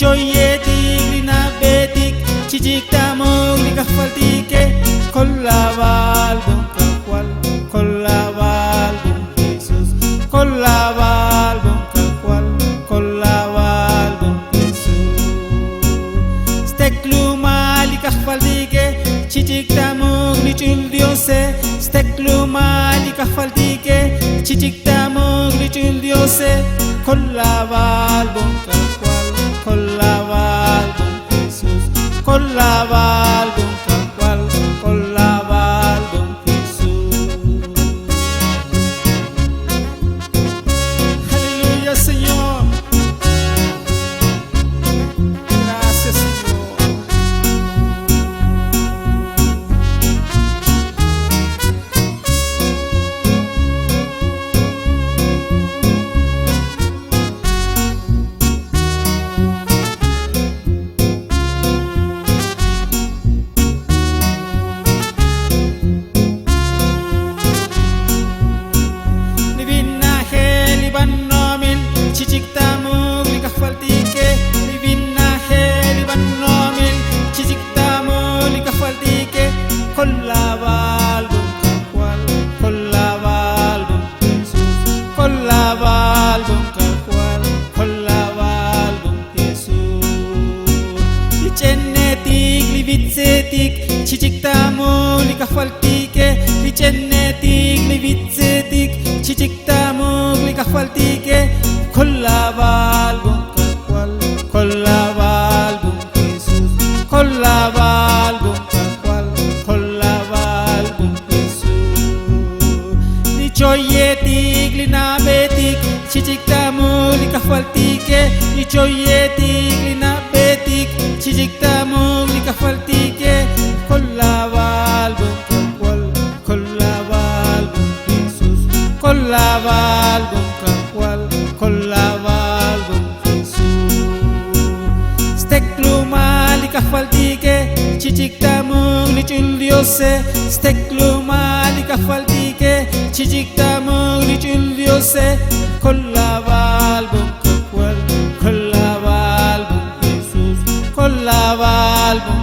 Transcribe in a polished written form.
choyetik lina betik chichik tamok lika faltike Colaval bon cajual Colaval bon Jesús Colaval bon cajual Colaval bon Jesús Stekluma lika faltike chichik tamok lichul diose Stekluma lika faltike chichik tamok lichul diose Colaval bon cajual Colaval bon Jesús Colaval bon cajual Colaval bon Jesús. Aleluya, Señor. Gracias, Señor. Colaval bon cajual Colaval bon Jesús Colaval bon cajual Colaval bon Jesús Lichenetik livitzetik chichik tamo lika faltike Lichenetik livitzetik chichik tamo lika faltike Colaval bon cajual Colaval bon Jesús Colaval bon choyetik lina betik chichik tamok lika faltike choyetik lina betik chichik tamok lika faltike Colaval bon cajual Colaval bon Jesús Colaval bon cajual Colaval bon Jesús Stekluma lika faltike chichik tamok lichul diose Stekluma lika faltike chichik tamok lichul diose Colaval bon cajual Colaval bon Jesús Colaval bon